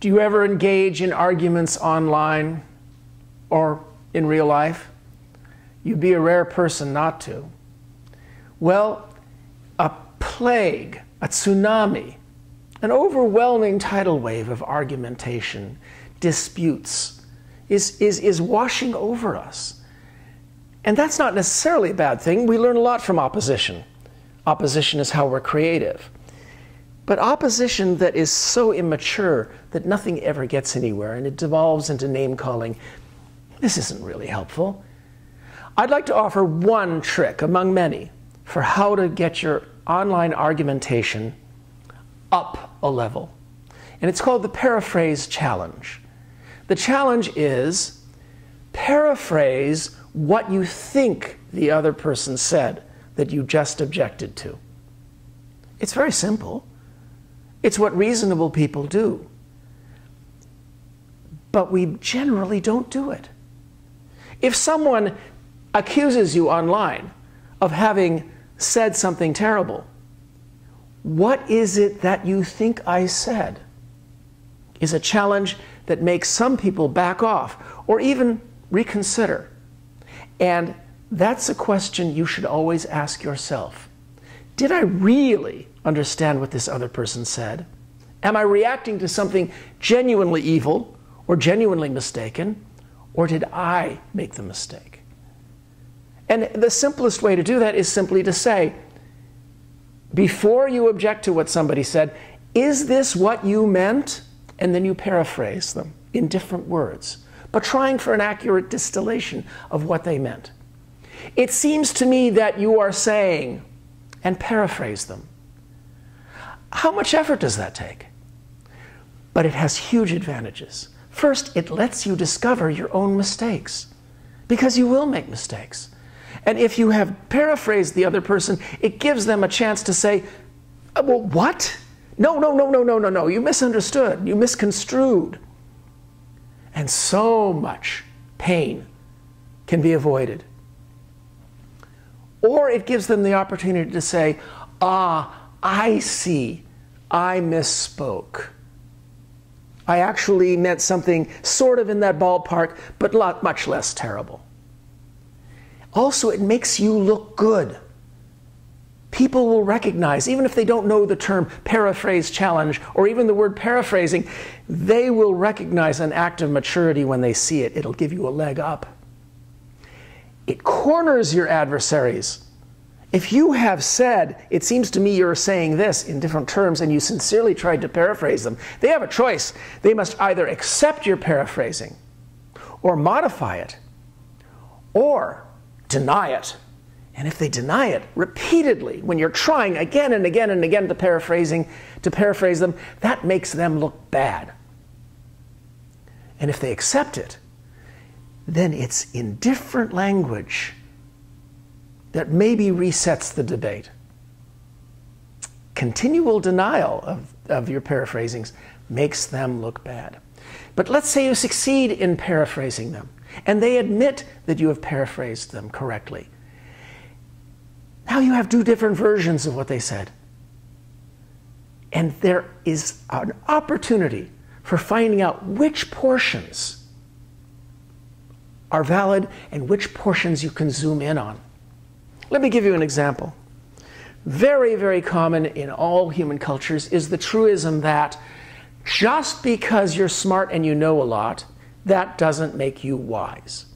Do you ever engage in arguments online or in real life? You'd be a rare person not to. Well, a plague, a tsunami, an overwhelming tidal wave of argumentation, disputes, is washing over us. And that's not necessarily a bad thing. We learn a lot from opposition. Opposition is how we're creative. But opposition that is so immature that nothing ever gets anywhere and it devolves into name-calling, this isn't really helpful. I'd like to offer one trick among many for how to get your online argumentation up a level. And it's called the Paraphrase Challenge. The challenge is paraphrase what you think the other person said that you just objected to. It's very simple. It's what reasonable people do. But we generally don't do it. If someone accuses you online of having said something terrible, what is it that you think I said? Is a challenge that makes some people back off or even reconsider. And that's a question you should always ask yourself. Did I really understand what this other person said? Am I reacting to something genuinely evil or genuinely mistaken? Or did I make the mistake? And the simplest way to do that is simply to say, before you object to what somebody said, is this what you meant? And then you paraphrase them in different words, but trying for an accurate distillation of what they meant. It seems to me that you are saying, and paraphrase them. How much effort does that take? But it has huge advantages. First, it lets you discover your own mistakes, because you will make mistakes. And if you have paraphrased the other person, it gives them a chance to say, well, what? No, you misunderstood, you misconstrued. And so much pain can be avoided. Or it gives them the opportunity to say, I see, I misspoke. I actually meant something sort of in that ballpark, but much less terrible. Also, it makes you look good. People will recognize, even if they don't know the term paraphrase challenge or even the word paraphrasing, they will recognize an act of maturity when they see it. It'll give you a leg up. It corners your adversaries. If you have said, it seems to me you're saying this in different terms, and you sincerely tried to paraphrase them, they have a choice. They must either accept your paraphrasing or modify it or deny it. And if they deny it repeatedly, when you're trying again and again and again to paraphrase them, that makes them look bad. And if they accept it, then it's in different language that maybe resets the debate. Continual denial of your paraphrasings makes them look bad. But let's say you succeed in paraphrasing them, and they admit that you have paraphrased them correctly. Now you have two different versions of what they said. And there is an opportunity for finding out which portions are valid and which portions you can zoom in on. Let me give you an example. Very, very common in all human cultures is the truism that just because you're smart and you know a lot, that doesn't make you wise.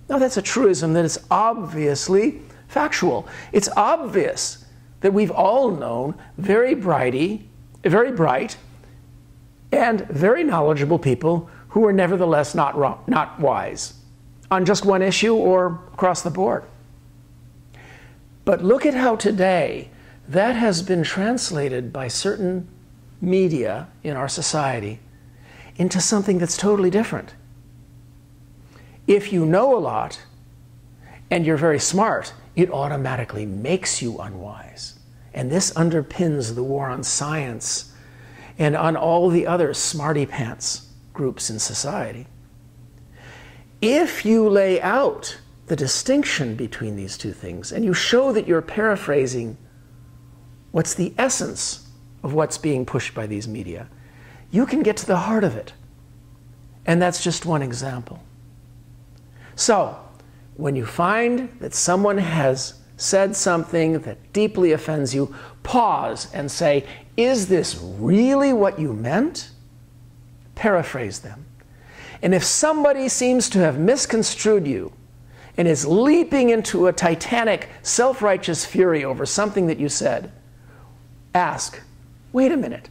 Now that's a truism that is obviously factual. It's obvious that we've all known very bright and very knowledgeable people who are nevertheless not wise on just one issue or across the board. But look at how today that has been translated by certain media in our society into something that's totally different. If you know a lot and you're very smart, it automatically makes you unwise. And this underpins the war on science and on all the other smarty pants groups in society. If you lay out the distinction between these two things and you show that you're paraphrasing what's the essence of what's being pushed by these media, you can get to the heart of it. And that's just one example. So, when you find that someone has said something that deeply offends you, pause and say, is this really what you meant? Paraphrase them. And if somebody seems to have misconstrued you and is leaping into a titanic, self-righteous fury over something that you said, ask, wait a minute,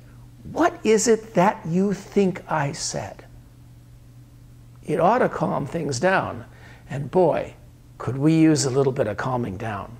what is it that you think I said? It ought to calm things down. And boy, could we use a little bit of calming down.